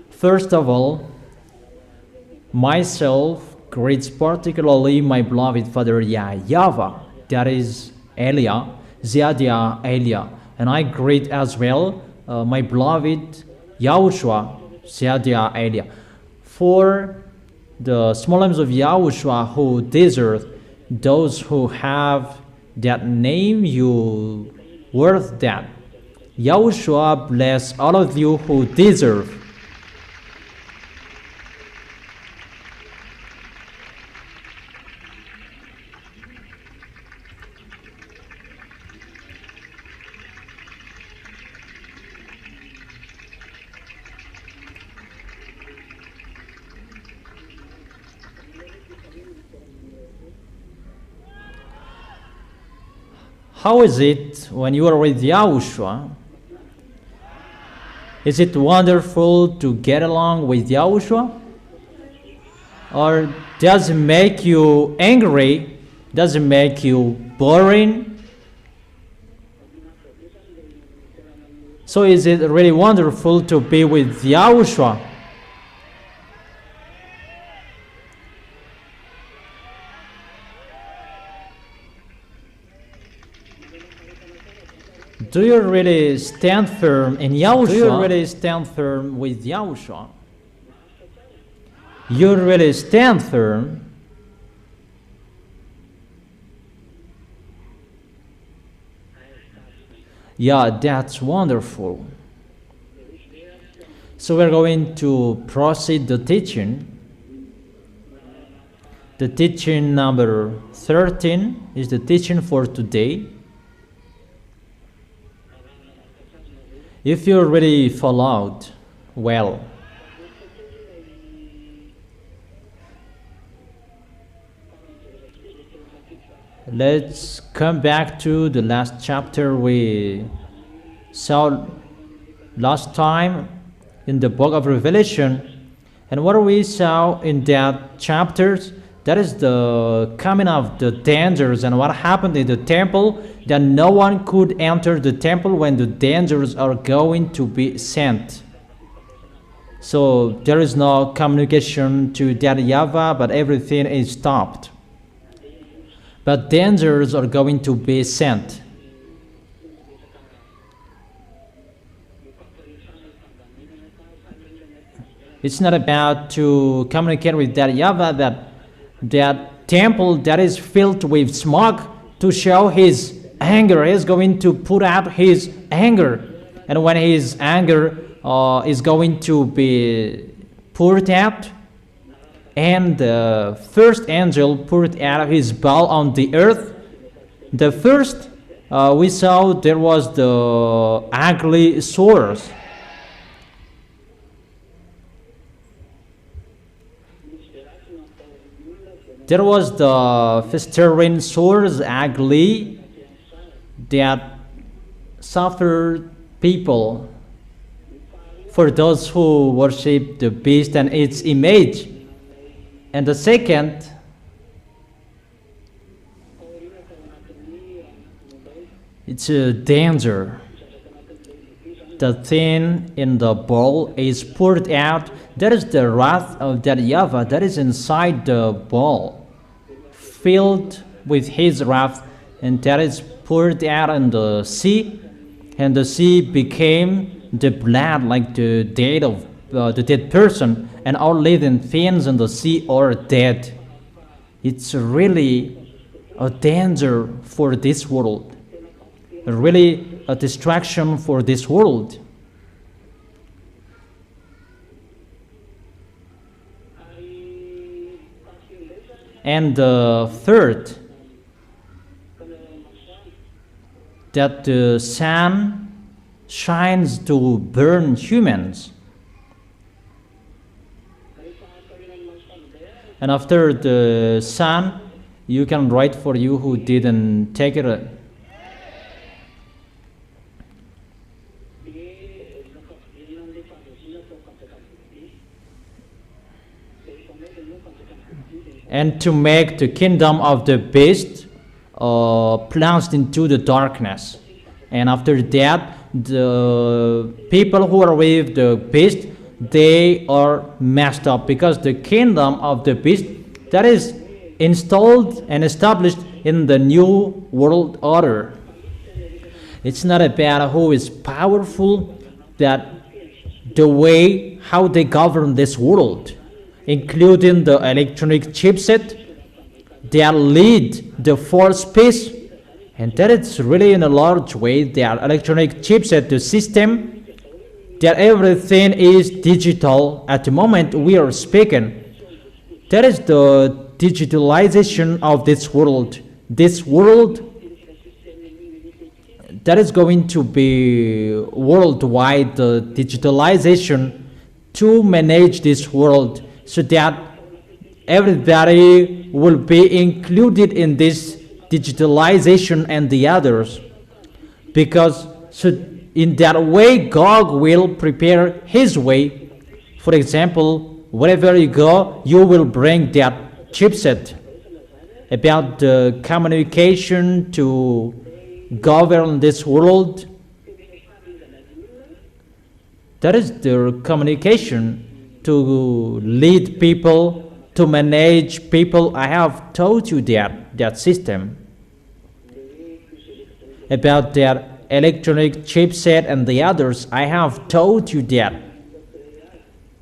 First of all, myself greets particularly my beloved Father YAHVAH, that is Elia, Ziadia Elia, and I greet as well my beloved YAHOSHUA, Ziadia Elia. For the small names of YAHOSHUA who deserve, those who have that name, you worth that. YAHOSHUA bless all of you who deserve. How is it when you are with YAHOSHUA? Is it wonderful to get along with YAHOSHUA? Or does it make you angry? Does it make you boring? So is it really wonderful to be with YAHOSHUA? Do you really stand firm in YAHOSHUA? Do you really stand firm with YAHOSHUA? You really stand firm? Yeah, that's wonderful. So we're going to proceed the teaching. The teaching number 13 is the teaching for today. If you already followed, well, let's come back to the last chapter we saw last time in the book of Revelation. And what we saw in that chapter, that is the coming of the dangers and what happened in the temple, that no one could enter the temple when the dangers are going to be sent. So there is no communication to that YAHVAH, but everything is stopped. But dangers are going to be sent. It's not about to communicate with that YAHVAH, that temple that is filled with smoke to show his anger. He is going to put out his anger, and when his anger is going to be poured out, and the first angel poured out his bowl on the earth. The first we saw there was the ugly sores. There was the festering sores, ugly, that suffered people for those who worship the beast and its image. And the second, it's a danger. The thing in the bowl is poured out. That is the wrath of that YAHVAH that is inside the bowl, filled with his wrath, and that is poured out in the sea, and the sea became the blood, like the dead of the dead person, and all living things in the sea are dead. It's really a danger for this world, really a distraction for this world. And the third, that the sun shines to burn humans. And after the sun, you can write for you who didn't take it. And to make the kingdom of the beast plunged into the darkness. And after that, the people who are with the beast, they are messed up, because the kingdom of the beast that is installed and established in the new world order. It's not about who is powerful, that the way how they govern this world, including the electronic chipset that lead the fourth peace, and that it's really in a large way their electronic chipset, the system, that everything is digital at the moment we are speaking. That is the digitalization of this world. This world that is going to be worldwide, the digitalization to manage this world, so that everybody will be included in this digitalization and the others. Because so in that way God will prepare his way. For example, wherever you go, you will bring that chipset about the communication to govern this world. That is the communication to lead people, to manage people. I have told you that system about that electronic chipset and the others. I have told you that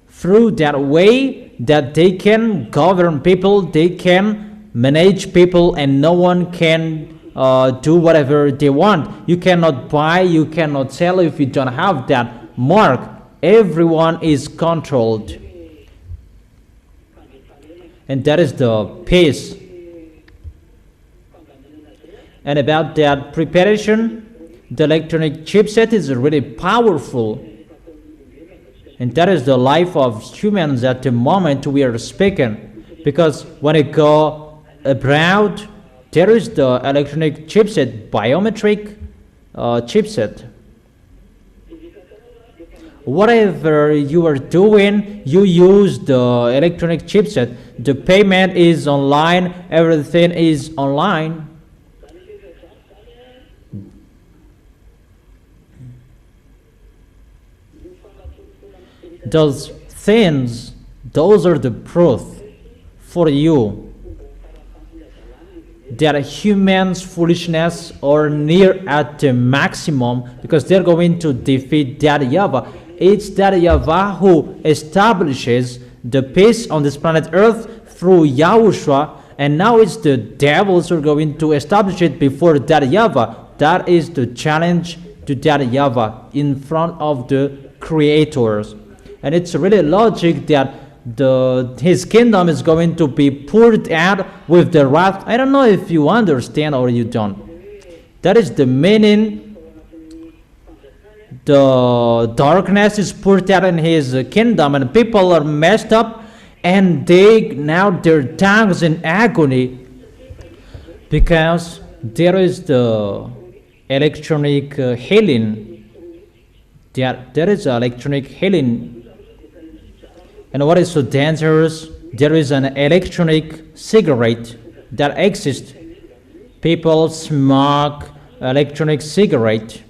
through that way that they can govern people, they can manage people, and no one can do whatever they want. You cannot buy, you cannot sell if you don't have that mark. Everyone is controlled, and that is the peace. And about that preparation, the electronic chipset is really powerful, and that is the life of humans at the moment we are speaking. Because when you go abroad, there is the electronic chipset, biometric chipset. Whatever you are doing, you use the electronic chipset. The payment is online, everything is online. Those things, those are the proof for you that humans' foolishness are near at the maximum, because they're going to defeat that YAHVAH. It's that YAHVAH who establishes the peace on this planet Earth through YAHOSHUA, and now it's the devils who are going to establish it before that YAHVAH. That is the challenge to that YAHVAH in front of the creators. And it's really logic that his kingdom is going to be poured out with the wrath. I don't know if you understand or you don't. That is the meaning. The darkness is poured out in his kingdom, and people are messed up, and they now their tongues in agony, because there is the electronic healing. There is electronic healing. And what is so dangerous? There is an electronic cigarette that exists. People smoke electronic cigarette.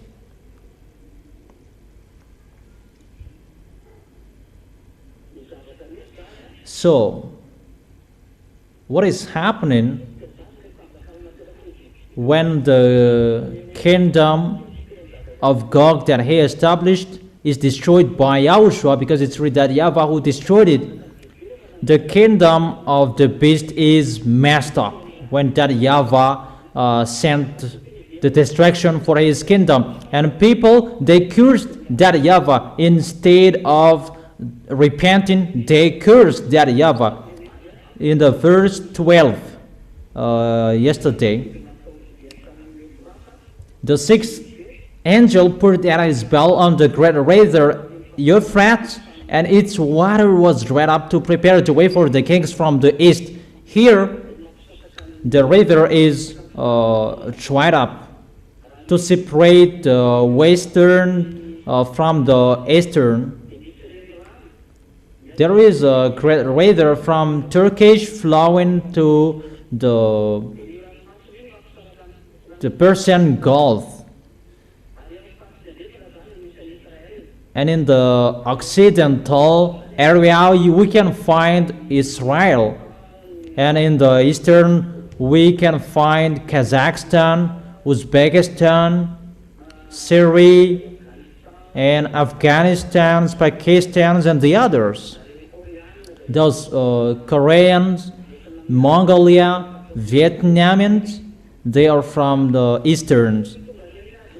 So, what is happening when the kingdom of God that he established is destroyed by YAHOSHUA, because it's really that YAHVAH who destroyed it? The kingdom of the beast is messed up when that YAHVAH sent the destruction for his kingdom, and people, they cursed that YAHVAH. Instead of repenting, they cursed that YAHVAH. In the verse 12 yesterday, the sixth angel poured out his bowl on the great river Euphrates, and its water was dried up to prepare the way for the kings from the east. Here, the river is dried up to separate the western from the eastern. There is a great river from Turkish flowing to the Persian Gulf. And in the occidental area, we can find Israel. And in the eastern, we can find Kazakhstan, Uzbekistan, Syria, and Afghanistan, Pakistan, and the others. Those Koreans, Mongolia, Vietnamians, they are from the easterns.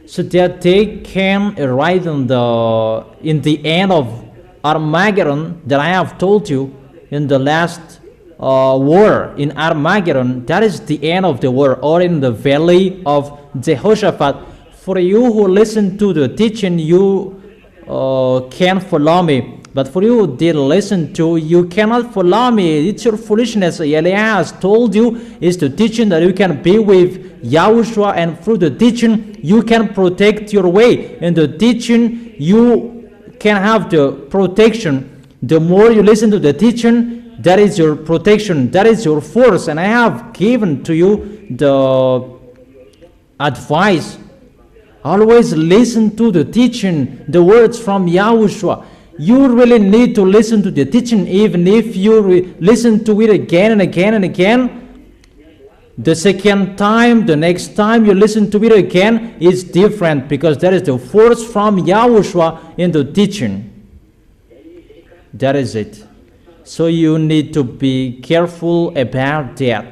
So that they can arrive in the end of Armageddon that I have told you in the last war in Armageddon. That is the end of the war, or in the valley of Jehoshaphat. For you who listen to the teaching, you can follow me. But for you who didn't listen to, you cannot follow me. It's your foolishness. Eliah has told you is the teaching that you can be with Yahushua, and through the teaching you can protect your way. In the teaching you can have the protection. The more you listen to the teaching, that is your protection, that is your force. And I have given to you the advice. Always listen to the teaching, the words from Yahushua. You really need to listen to the teaching. Even if you listen to it again and again and again, the second time, the next time you listen to it again is different, because that is the force from Yahushua in the teaching. That is it. So you need to be careful about that.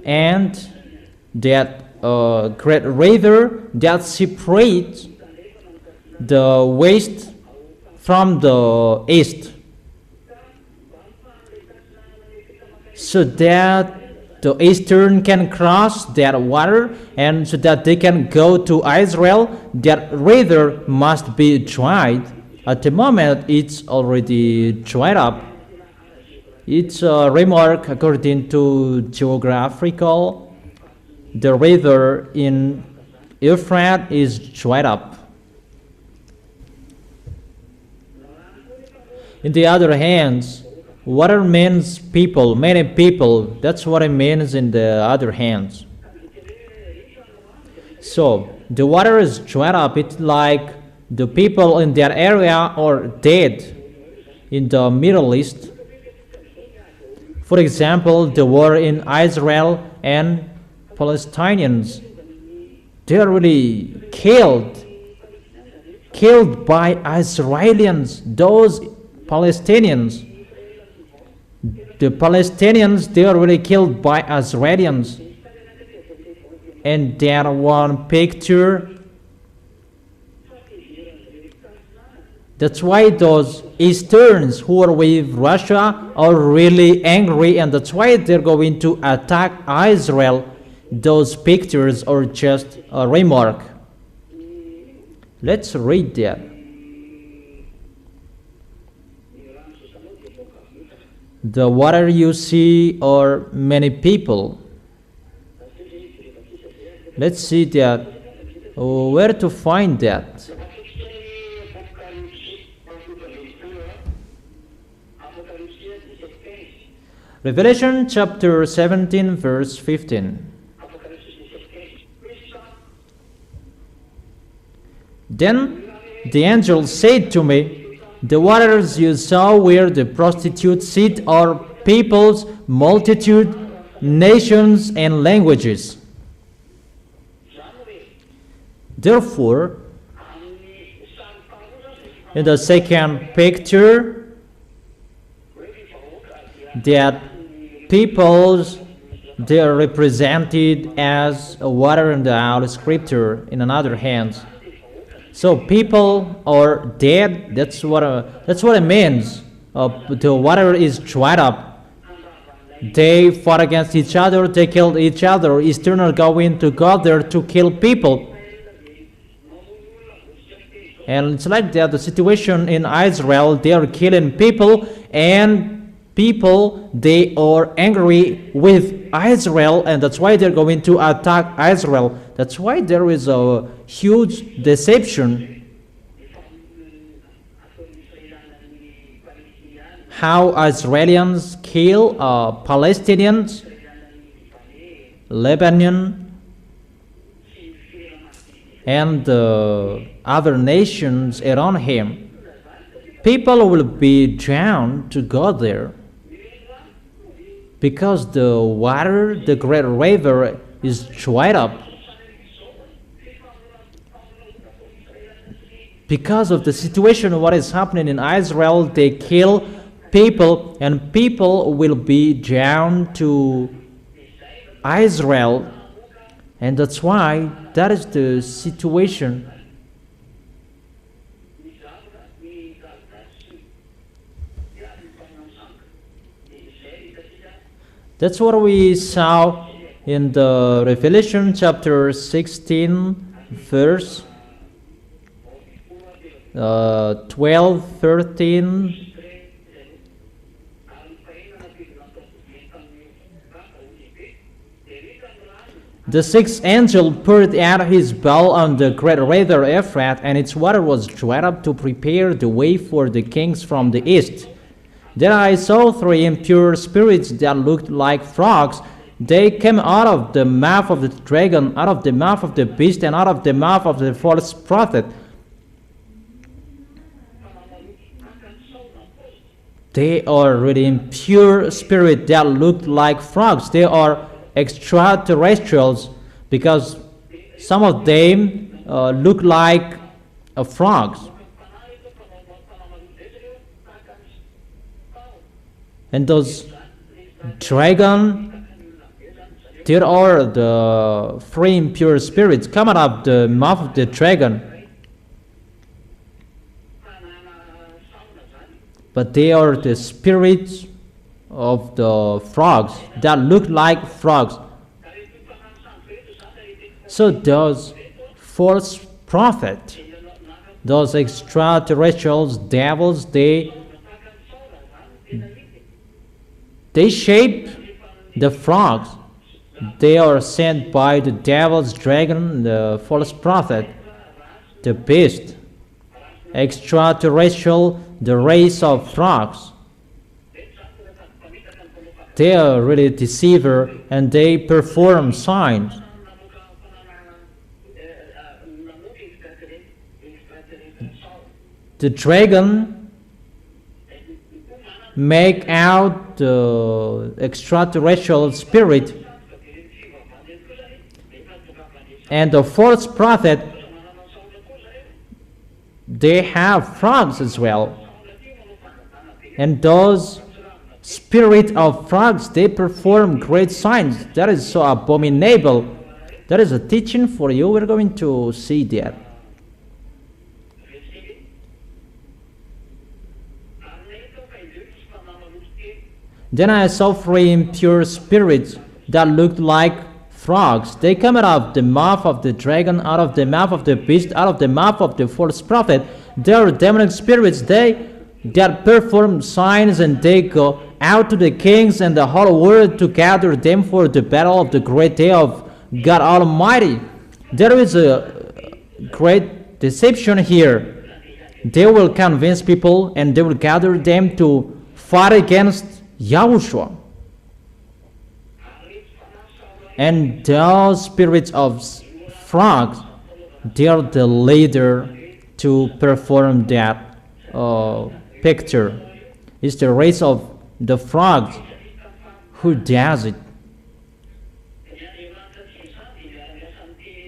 And that great river that separates the west from the east, so that the eastern can cross that water, and so that they can go to Israel. That river must be dried. At the moment, it's already dried up. It's a remark according to geographical. The river in Euphrates is dried up. In the other hands, water means people, many people. That's what it means in the other hands. So the water is dried up. It's like the people in that area are dead in the Middle East. For example, the war in Israel and Palestinians, they are really killed by Israelians. Those Palestinians, the Palestinians, they are really killed by Israelians. And that one picture, that's why those Easterns who are with Russia are really angry, and that's why they're going to attack Israel. Those pictures are just a remark. Let's read that. The water you see are many people. Let's see that. Where to find that? Revelation chapter 17 verse 15. Then the angel said to me, the waters you saw where the prostitutes sit are peoples, multitude, nations, and languages. Therefore, in the second picture, that peoples, they are represented as water in the Holy Scripture in another hand. So people are dead. That's what it means. The water is dried up. They fought against each other. They killed each other. Eastern are going to go there to kill people. And it's like that. The situation in Israel, they are killing people, and people, they are angry with Israel, and that's why they're going to attack Israel. That's why there is a huge deception. How Israelis kill Palestinians, Lebanon, and the other nations around him. People will be drawn to go there because the water, the great river, is dried up. Because of the situation of what is happening in Israel, they kill people, and people will be drawn to Israel, and that's why that is the situation. That's what we saw in the Revelation chapter 16, verse 12, 13. The sixth angel poured out his bowl on the great river Euphrates, and its water was dried up to prepare the way for the kings from the east. Then I saw three impure spirits that looked like frogs. They came out of the mouth of the dragon, out of the mouth of the beast, and out of the mouth of the false prophet. They are really impure spirits that look like frogs. They are extraterrestrials because some of them look like frogs. And those dragon, there are the three impure spirits coming out of the mouth of the dragon. But they are the spirits of the frogs that look like frogs. So those false prophets, those extraterrestrials, devils, they shape the frogs. They are sent by the devil's dragon, the false prophet, the beast, extraterrestrial, the race of frogs. They are really deceiver, and they perform signs. The dragon make out the extraterrestrial spirit, and the false prophet, they have frogs as well. And those spirit of frogs, they perform great signs. That is so abominable. That is a teaching for you. We're going to see that. Then I saw three impure spirits that looked like frogs. They come out of the mouth of the dragon, out of the mouth of the beast, out of the mouth of the false prophet. They are demonic spirits. They that perform signs, and they go out to the kings and the whole world to gather them for the battle of the great day of God Almighty. There is a great deception here. They will convince people, and they will gather them to fight against YAHOSHUA. And those spirits of frogs, they are the leader to perform that picture. It's the race of the frogs who does it.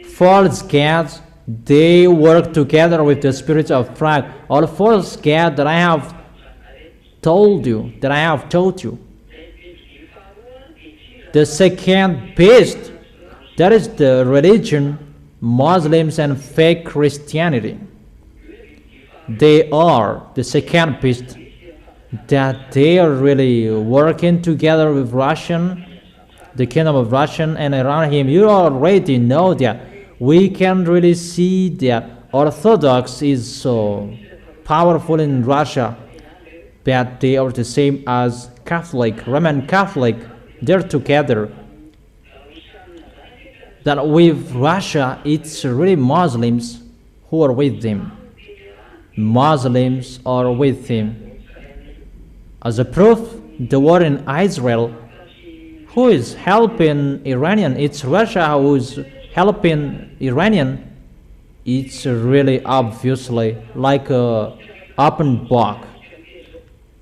False gods, they work together with the spirits of frog. All false gods that I have told you, that I have taught you. The second beast, that is the religion, Muslims and fake Christianity. They are the second beast, that they are really working together with the kingdom of Russia and around him. You already know that. We can really see that Orthodox is so powerful in Russia, that they are the same as Catholic, Roman Catholic. They're together. That with Russia, it's really Muslims who are with them. Muslims are with him. As a proof, the war in Israel, who is helping Iranian? It's Russia who is helping Iranian. it's really obviously like a open book.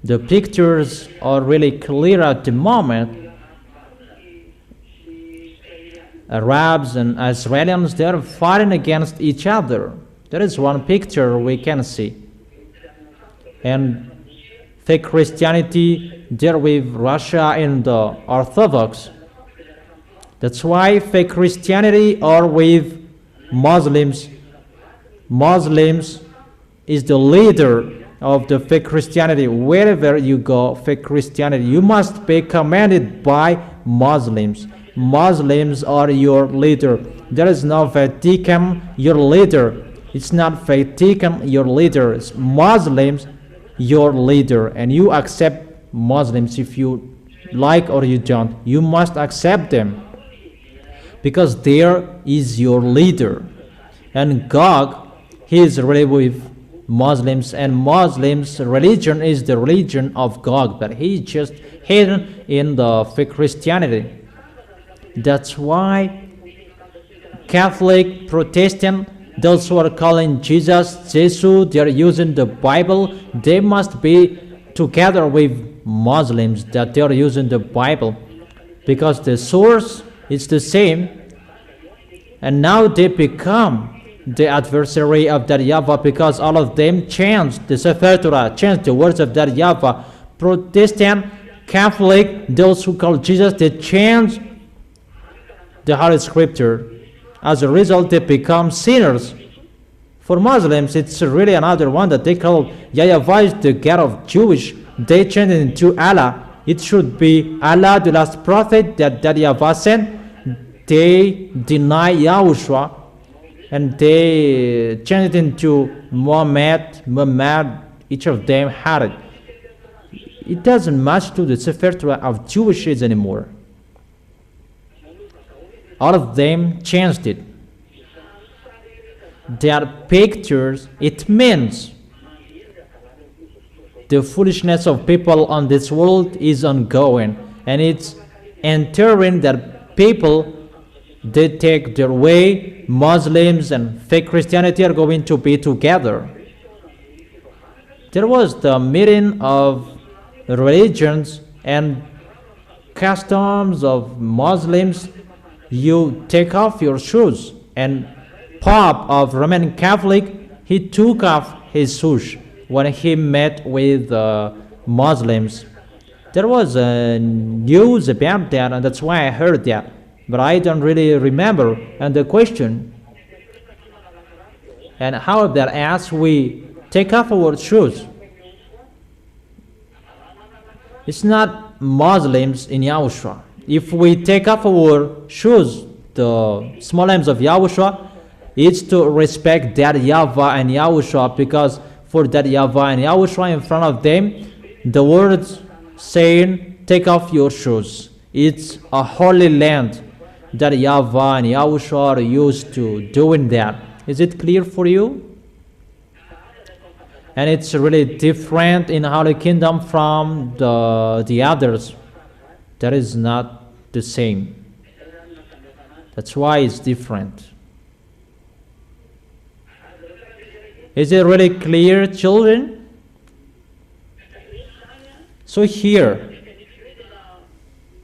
The pictures are really clear at the moment. Arabs and Israelis, they are fighting against each other. There is one picture we can see. And fake Christianity there with Russia and the Orthodox. That's why fake Christianity are with Muslims. Muslims is the leader of the fake Christianity. Wherever you go, fake Christianity, you must be commanded by Muslims. Muslims are your leader. There is no Vatican, your leader. It's not Vatican, your leader. It's Muslims, your leader. And you accept Muslims if you like or you don't. You must accept them because there is your leader. And Gog, he is really with Muslims, and Muslims' religion is the religion of Gog, but he just hidden in the fake Christianity. That's why Catholic, Protestant, those who are calling Jesus, Jesus, they are using the Bible, they must be together with Muslims that they are using the Bible because the source is the same, and now they become the adversary of that YAHVAH because all of them changed the Sefer Torah, changed the words of that YAHVAH. Protestant, Catholic, those who call Jesus, they changed the Holy Scripture. As a result, they become sinners. For Muslims, it's really another one that they call YAHVAH is the God of Jewish. They changed it into Allah. It should be Allah, the last prophet that YAHVAH sent. They deny YAHOSHUA and they changed it into Muhammad. Each of them had it. It doesn't match to the Sefer Torah of Jewishes anymore. All of them changed it. Their pictures, it means the foolishness of people on this world is ongoing, and it's entering that people, they take their way. Muslims and fake Christianity are going to be together. There was the meeting of religions and customs of Muslims. You take off your shoes, and Pope of Roman Catholic, he took off his shoes when he met with Muslims. There was news about that, and that's why I heard that, but I don't really remember. And the question, and how about as we take off our shoes? It's not Muslims in YAHOSHUA. If we take off our shoes, the small names of YAHOSHUA, it's to respect that YAHVAH and YAHOSHUA, because for that YAHVAH and YAHOSHUA in front of them, the words saying, take off your shoes. It's a holy land that YAHVAH and YAHOSHUA are used to doing that. Is it clear for you? And it's really different in Holy Kingdom from the others. That is not the same. That's why it's different. Is it really clear, children? So here,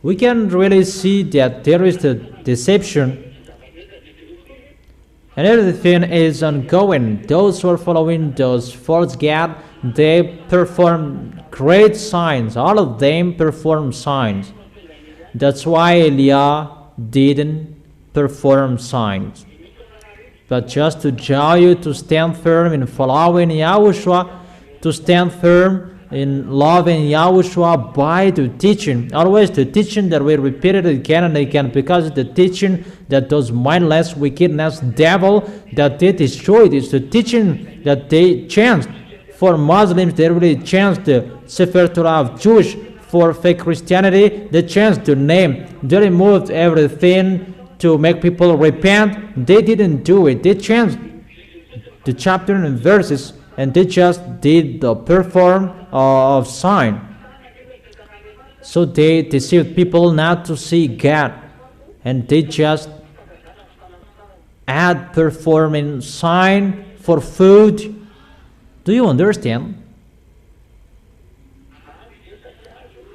we can really see that there is the deception, and everything is ongoing. Those who are following those false gods, they perform great signs. All of them perform signs. That's why Eliah didn't perform signs. But just to draw you to stand firm in following YAHOSHUA, to stand firm in loving YAHOSHUA by the teaching. Always the teaching that we repeated again and again, because the teaching that those mindless, wickedness, devil that they destroyed is the teaching that they changed. For Muslims, they really changed the Sefer Torah of Jewish. For fake Christianity, they changed the name. They removed everything to make people repent. They didn't do it. They changed the chapter and verses, and they just did the perform of sign. So they deceived people not to see God, and they just at performing sign for food. Do you understand?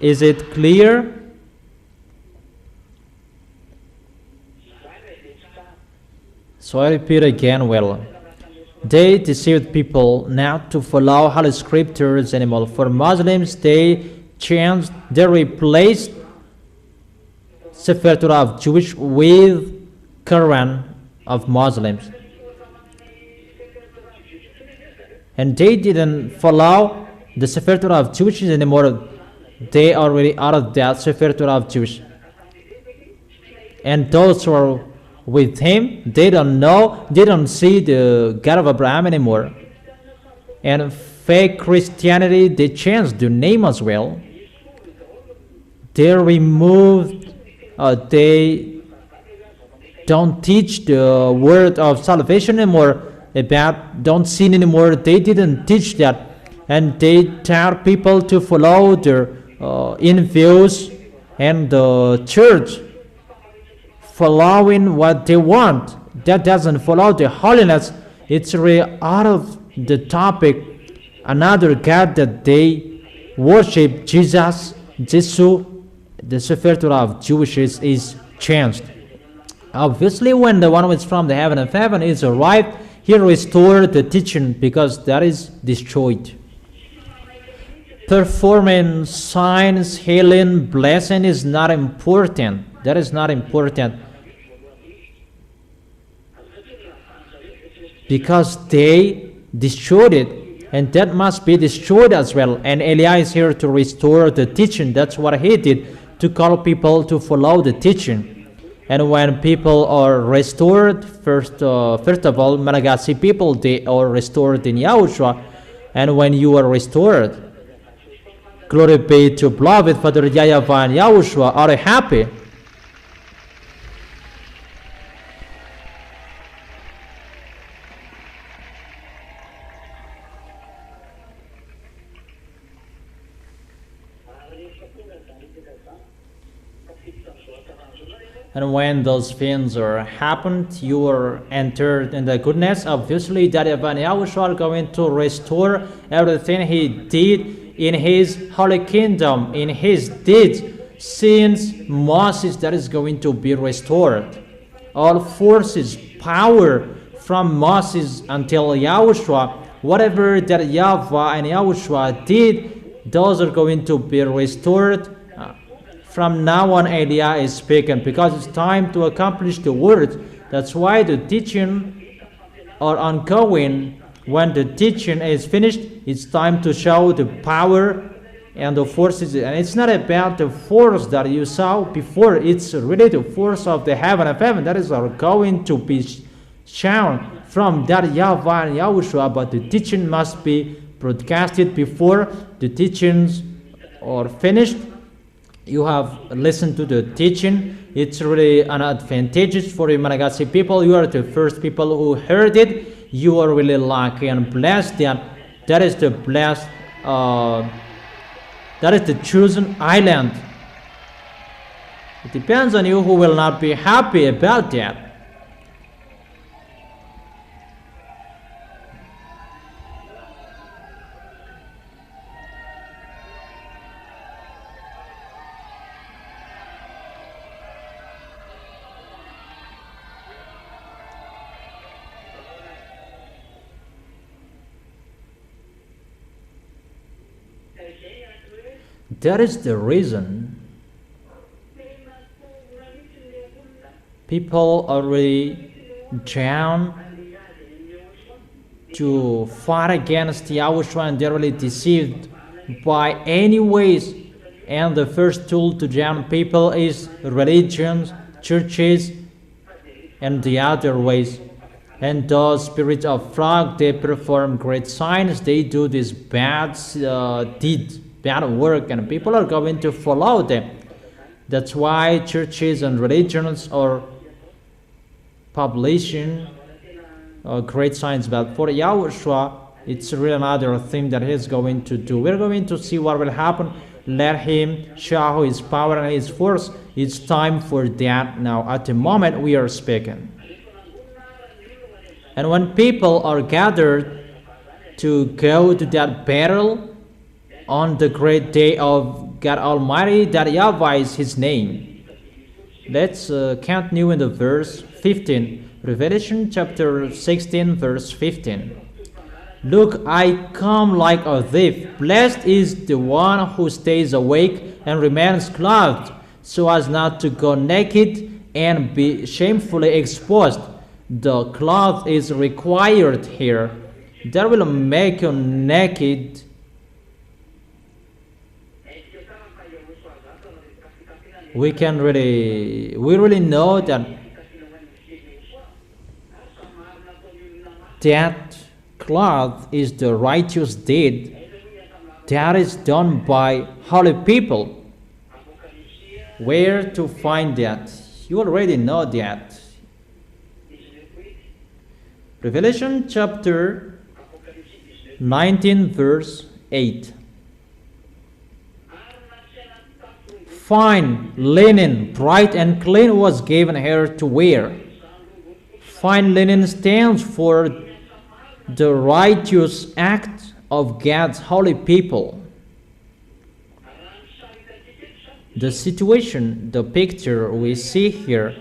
Is it clear? So I repeat again, well, they deceived people not to follow Holy Scriptures anymore. For Muslims, they replaced Sefer Torah of Jewish with Quran of Muslims. And they didn't follow the Sefer Torah of Jewish anymore. They are already out of that Sefer Torah of Jewish. And those who are with him, they don't know, they don't see the God of Abraham anymore. And fake Christianity, they changed the name as well. They removed, they don't teach the word of salvation anymore, about don't sin anymore. They didn't teach that. And they tell people to follow their in-views and the church following what they want. That doesn't follow the holiness. It's really out of the topic. Another God that they worship, Jesus, the Sefer Torah of Jewish is changed. Obviously, when the one who is from the heaven of heaven is arrived, he restored the teaching because that is destroyed. Performing signs, healing, blessing is not important. That is not important. Because they destroyed it, and that must be destroyed as well. And Eliah is here to restore the teaching. That's what he did, to call people to follow the teaching. And when people are restored, first of all, Malagasy people, they are restored in Yahushua. And when you are restored, glory be to beloved Father YAHVAH and YAHOSHUA are happy. And when those things are happened, you are entered in the goodness. Obviously, YAHVAH and YAHOSHUA are going to restore everything he did in his holy kingdom, in his deeds, since Moses, that is going to be restored. All forces, power from Moses until YAHOSHUA, whatever that YAHVAH and YAHOSHUA did, those are going to be restored. From now on, Eliah is speaking because it's time to accomplish the word. That's why the teaching are ongoing. When the teaching is finished, it's time to show the power and the forces. And it's not about the force that you saw before. It's really the force of the heaven of heaven that is going to be shown from that YAHVAH and YAHOSHUA. But the teaching must be broadcasted before the teachings are finished. You have listened to the teaching. It's really an advantage for the Malagasy people. You are the first people who heard it. You are really lucky and blessed. That is the blessed, that is the chosen island. It depends on you who will not be happy about that. That is the reason people are really down to fight against Yahushua, and they're really deceived by any ways. And the first tool to drown people is religions, churches, and the other ways. And those spirits of frog, they perform great signs. They do this bad deeds, bad work, and people are going to follow them. That's why churches and religions are publishing great signs. But for Yahushua, it's really another thing that he's going to do. We're going to see what will happen. Let him show his power and his force. It's time for that now. At the moment we are speaking. And when people are gathered to go to that battle on the great day of God Almighty, that YAHVAH is His name. Let's continue in the verse 15. Revelation chapter 16, verse 15. Look, I come like a thief. Blessed is the one who stays awake and remains clothed, so as not to go naked and be shamefully exposed. The cloth is required here. That will make you naked. We really know that cloth is the righteous deed that is done by holy people. Where to find that? You already know that. Revelation chapter 19, verse 8. Fine linen, bright and clean, was given her to wear. Fine linen stands for the righteous act of God's holy people. The situation, the picture we see here,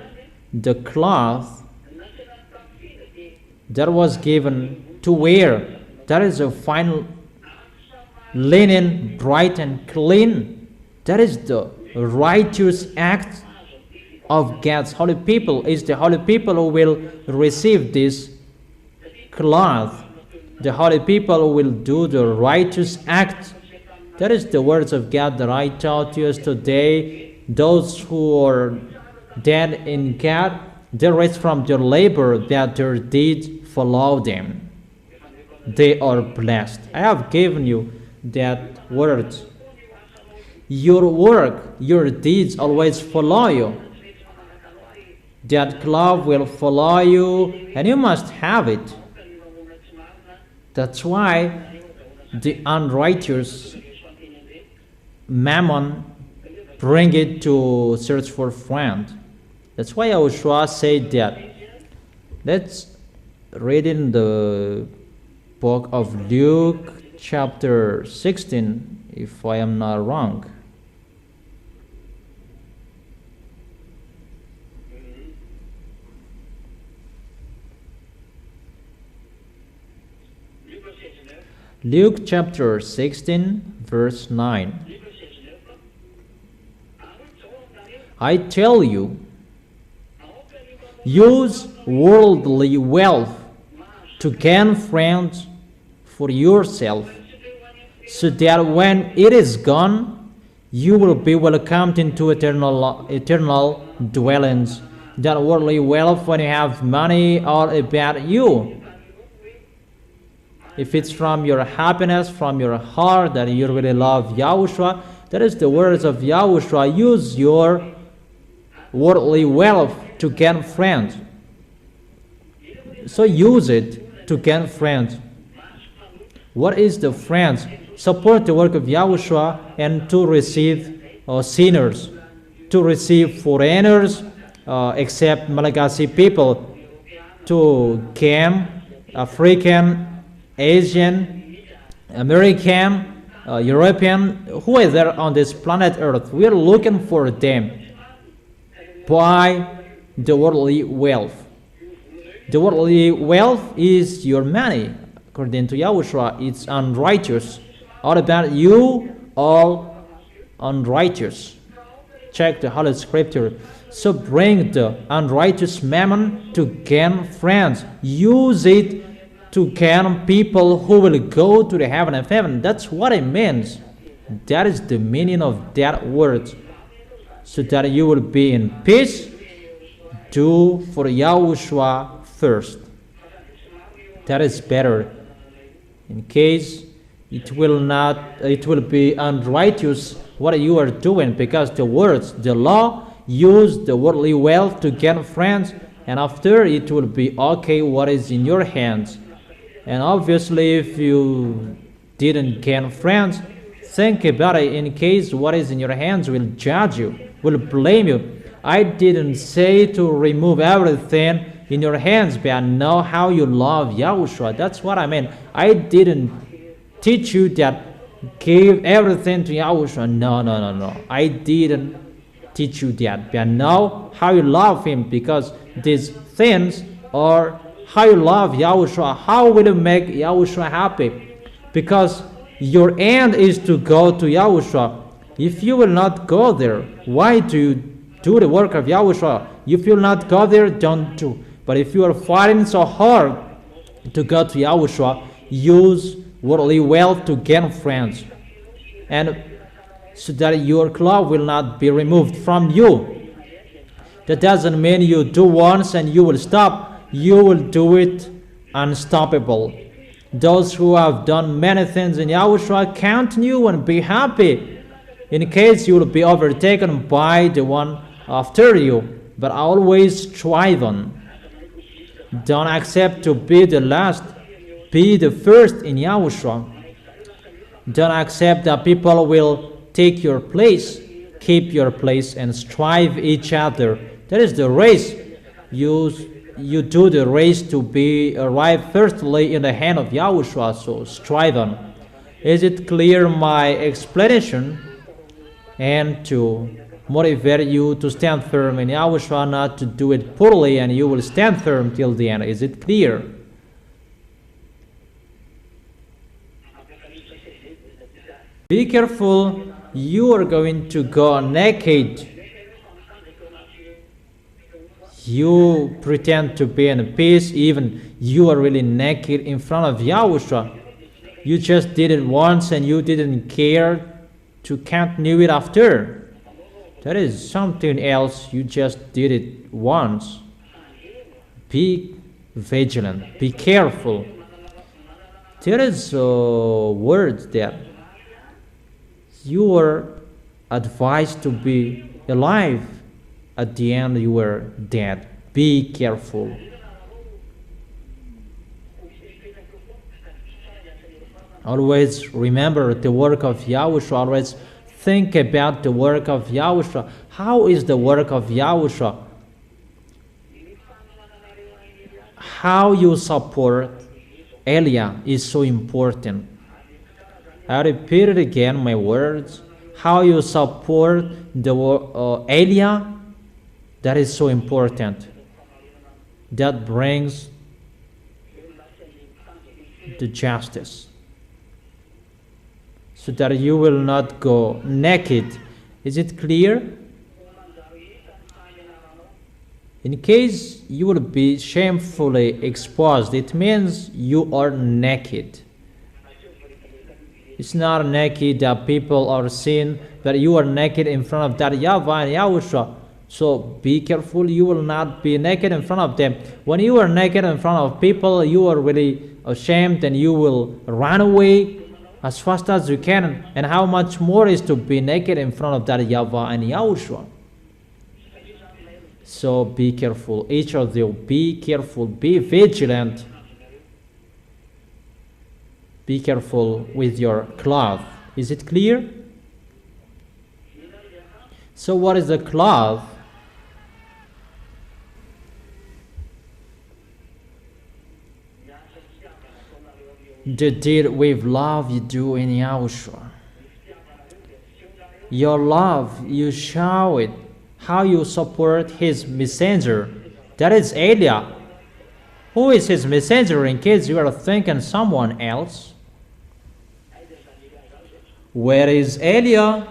the cloth that was given to wear, that is a fine linen, bright and clean. That is the righteous act of God's holy people. Is the holy people who will receive this cloth. The holy people will do the righteous act. That is the words of God that I taught you today. Those who are dead in God, they rest from their labor, that their deeds follow them. They are blessed. I have given you that word. Your work, your deeds always follow you. That cloth will follow you, and you must have it. That's why the unrighteous mammon bring it to search for friend. That's why YAHOSHUA said that. Let's read in the book of Luke chapter 16, if I am not wrong. Luke chapter 16, verse 9. I tell you, use worldly wealth to gain friends for yourself, so that when it is gone, you will be welcomed into eternal dwellings. That worldly wealth, when you have money, all about you. If it's from your happiness, from your heart, that you really love YAHOSHUA, that is the words of YAHOSHUA. Use your worldly wealth to gain friends. So use it to gain friends. What is the friends? Support the work of YAHOSHUA and to receive sinners, to receive foreigners, except Malagasy people, to gain African, Asian, American, European, who is there on this planet Earth. We are looking for them by the worldly wealth. The worldly wealth is your money. According to YAHOSHUA, it's unrighteous. All about you, all unrighteous. Check the Holy Scripture. So bring the unrighteous mammon to gain friends. Use it to gain people who will go to the heaven of heaven. That's what it means. That is the meaning of that word. So that you will be in peace, do for YAHOSHUA first. That is better. In case it will be unrighteous what you are doing, because the words, the law, use the worldly wealth to gain friends, and after it will be okay what is in your hands. And obviously, if you didn't gain friends, think about it. In case what is in your hands will judge you, will blame you. I didn't say to remove everything in your hands, but I know how you love Yahushua. That's what I mean. I didn't teach you that give everything to Yahushua. No. I didn't teach you that. But I know how you love him, because these things are how you love Yahushua. How will you make Yahushua happy? Because your end is to go to Yahushua. If you will not go there, why do you do the work of Yahushua? If you will not go there, don't do. But if you are fighting so hard to go to Yahushua, use worldly wealth to gain friends, and so that your cloth will not be removed from you. That doesn't mean you do once and you will stop. You will do it unstoppable. Those who have done many things in Yahushua, count on you and be happy, in case you will be overtaken by the one after you. But always strive on. Don't accept to be the last. Be the first in Yahushua. Don't accept that people will take your place. Keep your place and strive each other. That is the race. You do the race to be arrive firstly in the hand of Yahushua. So strive on. Is it clear my explanation? And to motivate you to stand firm in Yahushua, not to do it poorly, and you will stand firm till the end. Is it clear? Be careful, you are going to go naked. You pretend to be in peace, even you are really naked in front of Yahushua. You just did it once and you didn't care to continue it after. That is something else. You just did it once. Be vigilant. Be careful. There is a word that you are advised to be alive. At the end, you are dead. Be careful. Always remember the work of Yahushua. Always think about the work of Yahushua. How is the work of Yahushua? How you support Elia is so important. I repeat it again, my words. How you support the Elia, that is so important. That brings the justice. So that you will not go naked. Is it clear? In case you will be shamefully exposed, it means you are naked. It's not naked that people are seeing, but you are naked in front of that YAHVAH and Yahushua. So be careful, you will not be naked in front of them. When you are naked in front of people, you are really ashamed and you will run away as fast as you can. And how much more is to be naked in front of that YAHVAH and Yahushua. So be careful, each of you, be careful, be vigilant. Be careful with your cloth. Is it clear? So what is the cloth? The deed with love you do in Yahushua. Your love, you show it. How you support his messenger. That is Elia. Who is his messenger, in case you are thinking someone else? Where is Elia?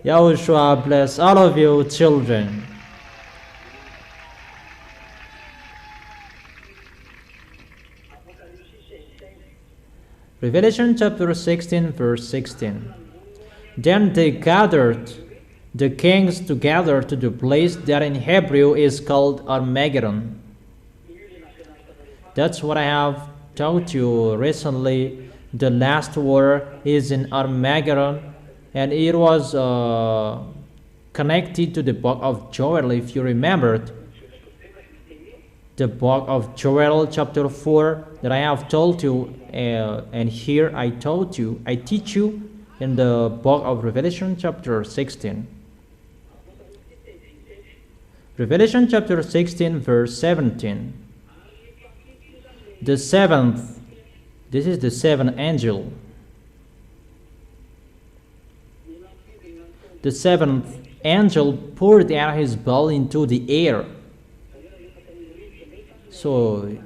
Yahushua bless all of you children. Revelation chapter 16 verse 16. Then they gathered the kings together to the place that in Hebrew is called Armageddon. That's what I have taught you recently. The last war is in Armageddon, and it was connected to the book of Joel, if you remembered. the book of Joel chapter 4 that I have told you, and here I teach you in the book of Revelation chapter 16. Revelation chapter 16 verse 17. The seventh, this is the seventh angel. The seventh angel poured out his bowl into the air. So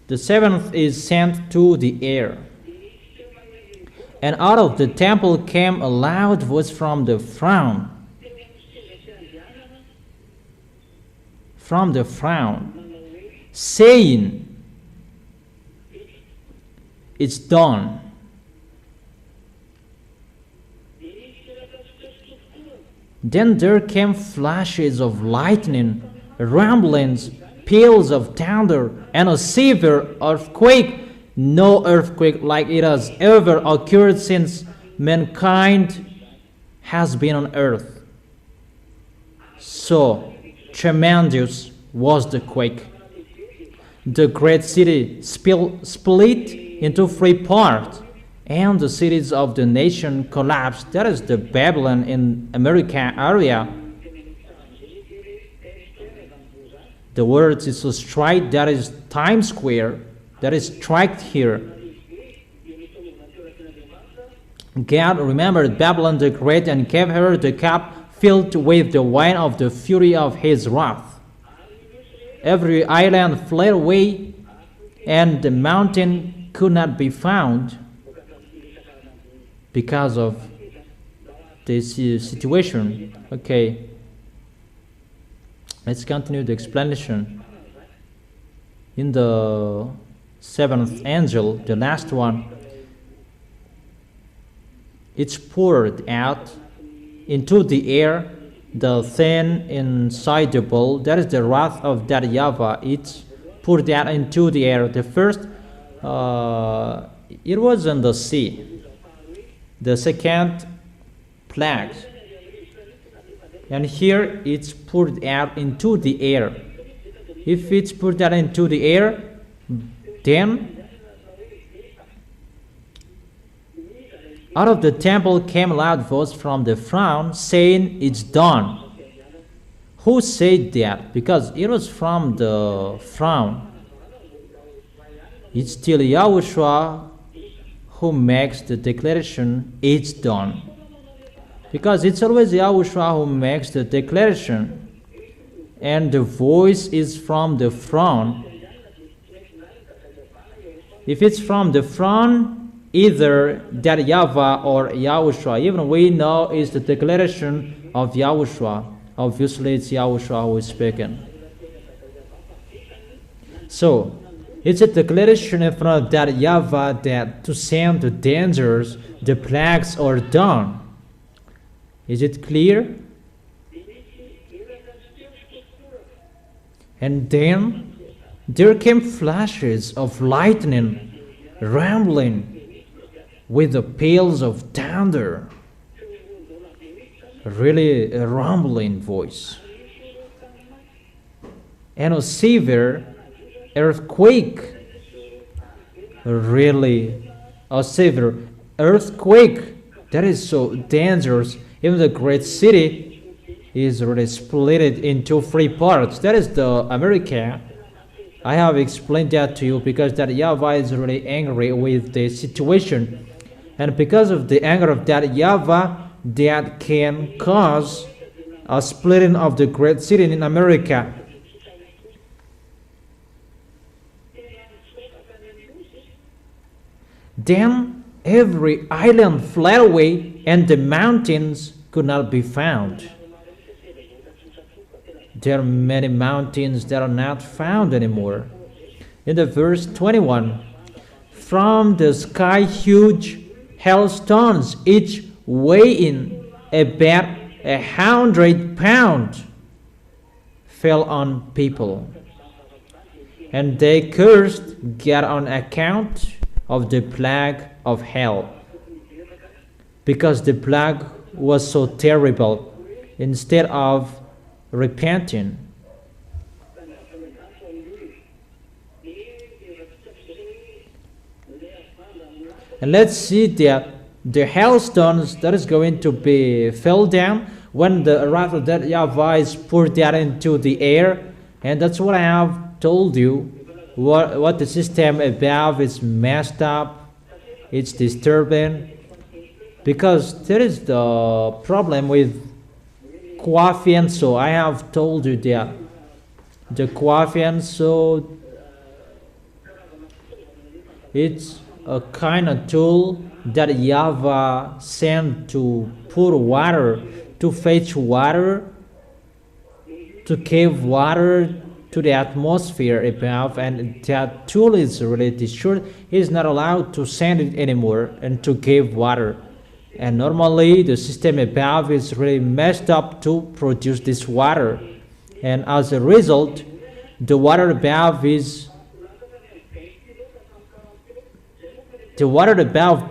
the seventh is sent to the air. And out of the temple came a loud voice from the throne. From the throne, saying, "It's done." Then there came flashes of lightning, rumblings, peals of thunder, and a severe earthquake. No earthquake like it has ever occurred since mankind has been on earth. So tremendous was the quake. The great city split into three parts, and the cities of the nation collapsed. That is the Babylon in America area. The word is a strike, that is Times Square, that is striked here. God remembered Babylon the Great and gave her the cup filled with the wine of the fury of his wrath. Every island fled away, and the mountain could not be found because of this situation. Okay, let's continue the explanation. In the seventh angel, the last one, it's poured out into the air, the thing inside the bowl, that is the wrath of that YAHVAH. It's poured out into the air. The first, it was in the sea. The second, plague. And here it's poured out into the air. If it's poured out into the air, then out of the temple came a loud voice from the throne, saying, "It's done." Who said that? Because it was from the throne. It's still YAHOSHUA who makes the declaration, "It's done." Because it's always YAHOSHUA who makes the declaration. And the voice is from the throne. If it's from the throne, either that YAHVAH or YAHOSHUA, even we know is the declaration of YAHOSHUA. Obviously, it's YAHOSHUA who is speaking. So, it's a declaration in front of that YAHVAH that to send the dangers, the plagues are done. Is it clear? And then there came flashes of lightning, rumbling, with the peals of thunder. Really a rumbling voice. And a severe earthquake. Really a severe earthquake. That is so dangerous. Even the great city is really split into three parts. That is the America. I have explained that to you because that YAHVAH is really angry with the situation. And because of the anger of that YAHVAH, that can cause a splitting of the great city in America. Then every island fled away, and the mountains could not be found. There are many mountains that are not found anymore. In the verse 21, from the sky huge hailstones, each weighing about 100 pounds, fell on people. And they cursed God on account of the plague of hell, because the plague was so terrible. Instead of repenting, And let's see that the hailstones that is going to be fell down when the wrath of that YAHVAH is poured out into the air. And that's what I have told you. What the system above is messed up. It's disturbing. Because there is the problem with Kwafianso. I have told you that the Kwafianso, it's a kind of tool that YAHVAH sent to pour water, to fetch water, to give water to the atmosphere above, and that tool is really destroyed. He's not allowed to send it anymore and to give water. And normally the system above is really messed up to produce this water. And as a result, the water above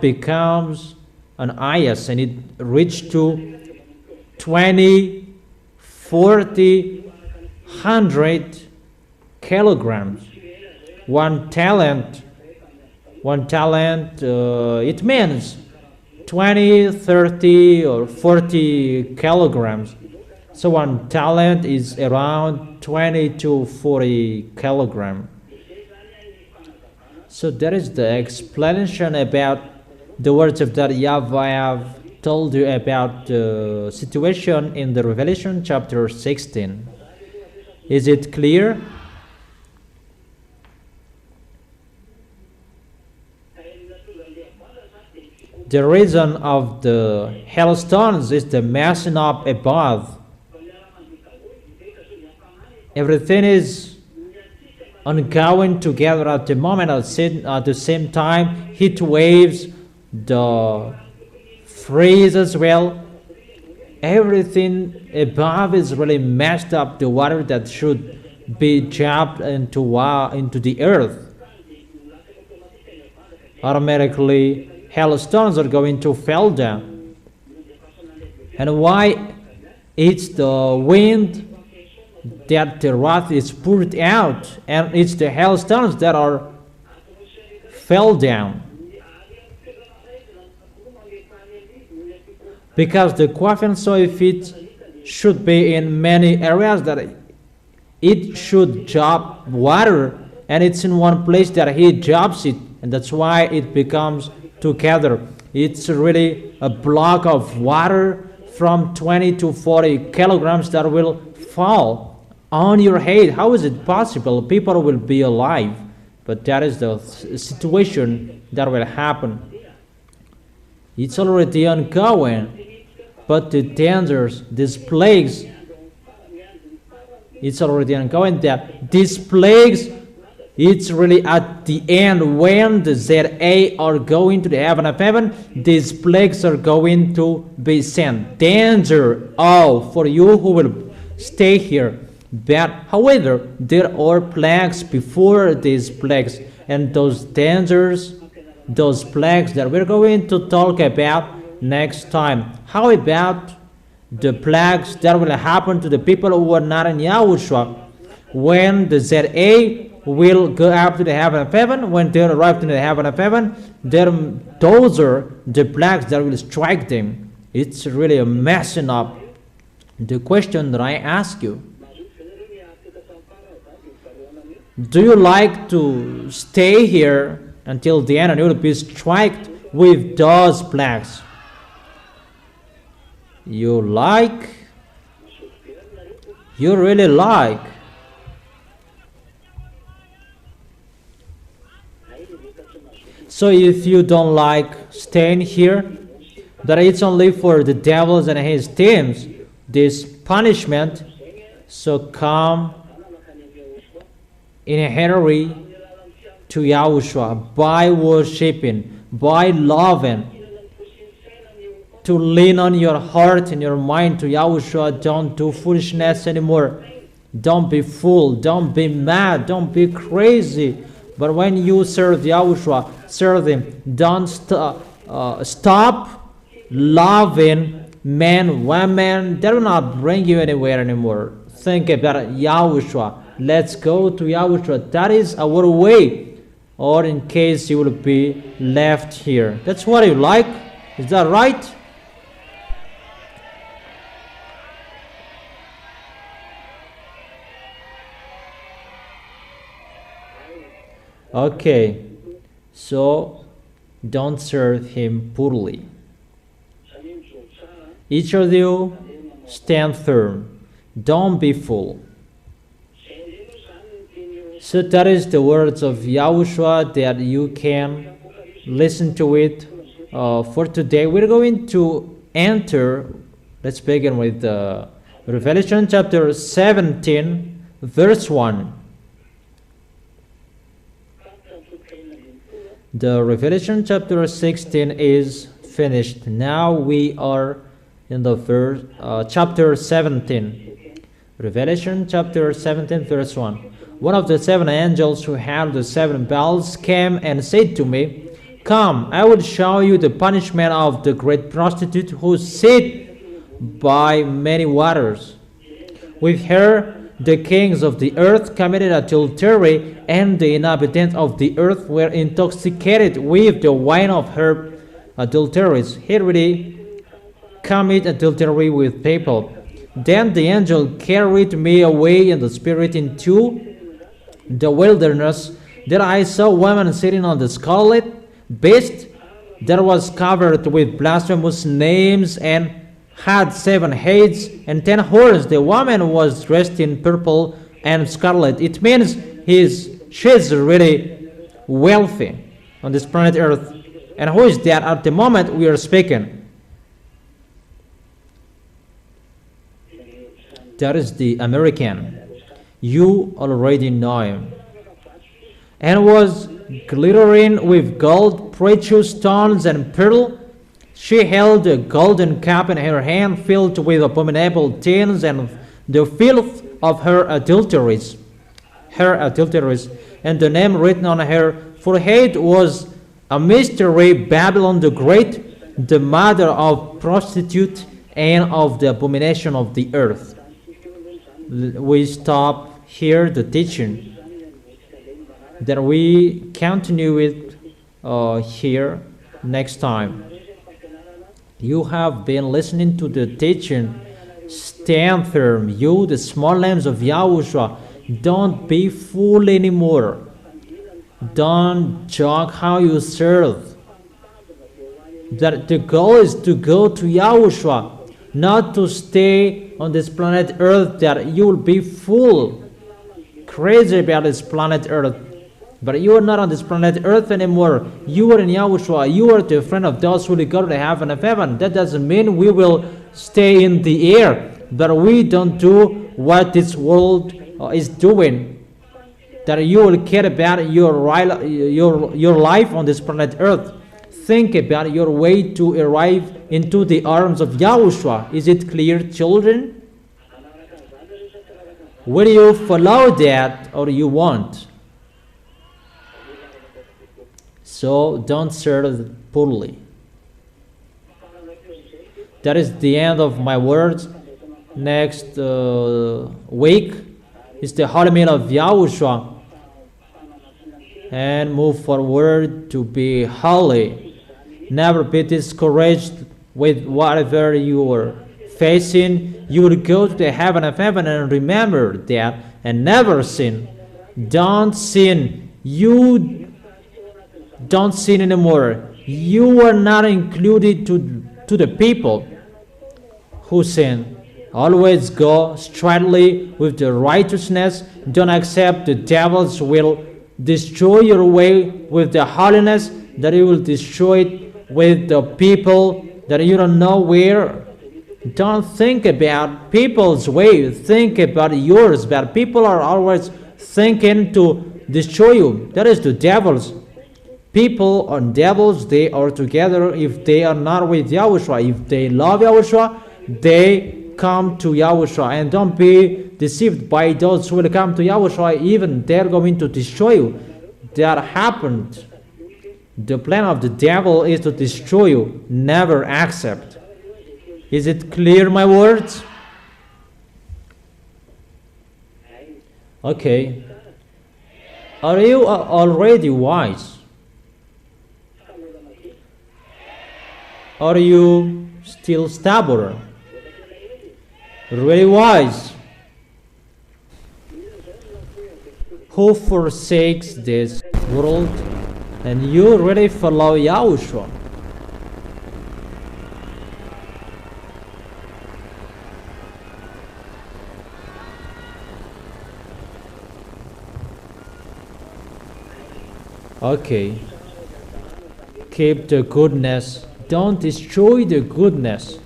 becomes an ice, and it reached to 20, 40, 100 kilograms. One talent, it means 20, 30, or 40 kilograms. So one talent is around 20 to 40 kilograms. So that is the explanation about the words of that YAHVAH I have told you about the situation in the Revelation chapter 16. Is it clear? The reason of the hailstones is the messing up above. Everything is ongoing together at the moment. At the same time, heat waves, the freeze as well. Everything above is really messed up. The water that should be dropped into the earth, automatically hailstones are going to fall down. And why? It's the wind that the wrath is poured out, and it's the hailstones that are fell down. Because the Kwafian soil, if it should be in many areas, that it should drop water, and it's in one place that he drops it, and that's why it becomes together. It's really a block of water from 20 to 40 kilograms that will fall on your head. How is it possible? People will be alive, but that is the situation that will happen. It's already ongoing. But the dangers, these plagues, it's already ongoing. That these plagues, it's really at the end when the ZA are going to the heaven of heaven, these plagues are going to be sent. Danger, for you who will stay here. But however, there are plagues before these plagues, and those dangers, those plagues that we're going to talk about next time. How about the plagues that will happen to the people who are not in YAHOSHUA when the ZA will go up to the heaven of heaven? When they arrive to the heaven of heaven, those are the plagues that will strike them. It's really a messing up. The question that I ask you, do you like to stay here until the end and you will be struck with those plagues? You really like. So if you don't like staying here, that it's only for the devils and his teams, this punishment, so come in a hurry to YAHOSHUA by worshiping, by loving, to lean on your heart and your mind to YAHOSHUA. Don't do foolishness anymore. Don't be fool. Don't be mad. Don't be crazy. But when you serve YAHOSHUA, serve Him. Don't stop loving men, women. They will not bring you anywhere anymore. Think about YAHOSHUA. Let's go to YAHOSHUA. That is our way. or in case you will be left here. That's what you like. Is that right? Okay, so don't serve him poorly. Each of you stand firm. Don't be fool. So that is the words of YAHOSHUA that you can listen to it for today. We're going to enter, let's begin with Revelation chapter 17, verse 1. The Revelation chapter 16 is finished. Now we are in the chapter 17. Revelation chapter 17, verse 1. One of the seven angels who had the seven bells came and said to me, "Come, I will show you the punishment of the great prostitute who sat by many waters. With her the kings of the earth committed adultery, and the inhabitants of the earth were intoxicated with the wine of her adulteries. He really commit adultery with people." Then the angel carried me away in the spirit into the wilderness. There I saw a woman sitting on the scarlet beast that was covered with blasphemous names and had 7 heads and 10 horns. The woman was dressed in purple and scarlet. It means she's really wealthy on this planet Earth. And who is that at the moment we are speaking? That is the American. You already know him. And was glittering with gold, precious stones, and pearl. She held a golden cup in her hand filled with abominable things and the filth of her adulteries. And the name written on her forehead was a mystery, Babylon the Great, the mother of prostitute and of the abomination of the earth. We stop here the teaching. Then we continue it here next time. You have been listening to the teaching. Stand firm. You, the small lambs of YAHOSHUA, don't be fooled anymore. Don't joke how you serve. That the goal is to go to YAHOSHUA, not to stay on this planet Earth, that you will be full, crazy about this planet Earth. But you are not on this planet Earth anymore. You are in YAHOSHUA. You are the friend of those who will go to the heaven of heaven. That doesn't mean we will stay in the air, but we don't do what this world is doing. That you will care about your life on this planet Earth. Think about your way to arrive into the arms of YAHOSHUA. Is it clear, children? Will you follow that or you won't? So don't serve poorly. That is the end of my words. Next week is the Holy Meal of YAHOSHUA. And move forward to be holy. Never be discouraged with whatever you are facing. You will go to the heaven of heaven, and remember that, and never sin. Don't sin. You don't sin anymore. You are not included to the people who sin. Always go straightly with the righteousness. Don't accept the devil's will. Destroy your way with the holiness, that you will destroy it with the people that you don't know where. Don't think about people's way. Think about yours. But people are always thinking to destroy you. That is the devils. People and devils, they are together if they are not with YAHOSHUA. If they love YAHOSHUA, they come to YAHOSHUA. And don't be deceived by those who will come to YAHOSHUA, even they're going to destroy you. That happened. The plan of the devil is to destroy you. Never accept. Is it clear, my words? Okay. Are you already wise? Are you still stubborn? Really wise? Who forsakes this world and you really follow Yahushua? Okay. Keep the goodness. Don't destroy the goodness.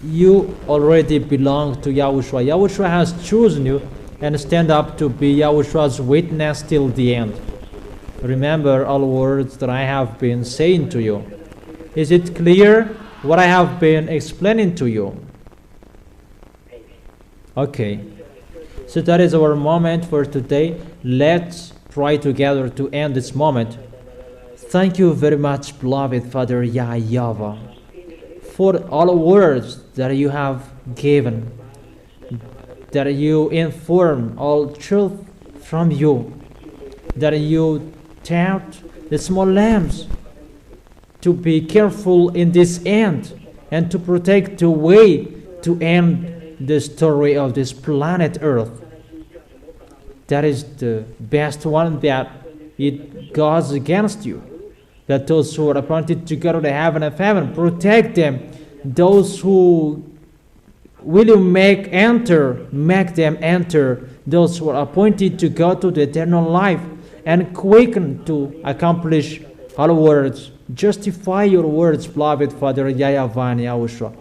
You already belong to Yahushua. Yahushua has chosen you and stand up to be Yahushua's witness till the end. Remember all words that I have been saying to you. Is it clear what I have been explaining to you? Okay. So that is our moment for today. Let's pray together to end this moment. Thank you very much, beloved Father YAHVAH, for all words that you have given, that you inform all truth from you, that you taught the small lambs to be careful in this end and to protect the way to end the story of this planet Earth. That is the best one, that it goes against you. That those who are appointed to go to the heaven of heaven, protect them. Those who will you make them enter. Those who are appointed to go to the eternal life, and quicken to accomplish all words. Justify your words, beloved Father YAHVAH and YAHOSHUA.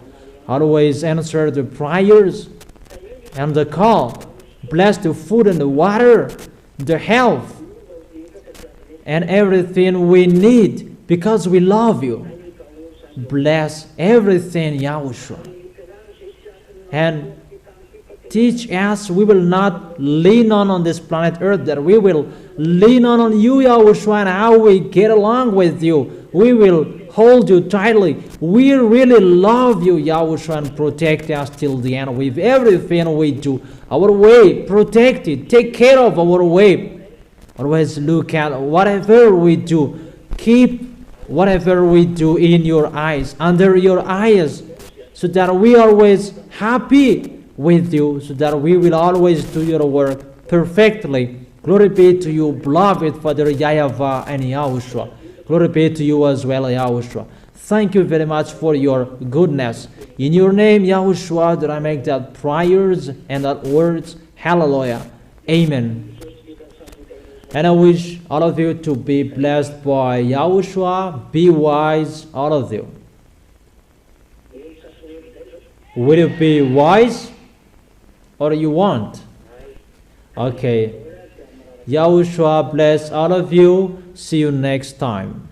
Always answer the prayers and the call. Bless the food and the water, the health, and everything we need because we love you. Bless everything, Yahushua. And teach us we will not lean on this planet Earth, that we will lean on you, Yahushua, and how we get along with you. We will hold you tightly. We really love you, Yahushua, and protect us till the end with everything we do. Our way, protect it. Take care of our way. Always look at whatever we do. Keep whatever we do in your eyes, under your eyes, so that we are always happy with you, so that we will always do your work perfectly. Glory be to you, beloved Father YAHVAH and YAHOSHUA. Glory be to you as well, Yahushua. Thank you very much for your goodness. In your name, Yahushua, that I make that prayers and that words. Hallelujah. Amen. And I wish all of you to be blessed by Yahushua. Be wise, all of you. Will you be wise or you want? Okay. Yahushua bless all of you. See you next time.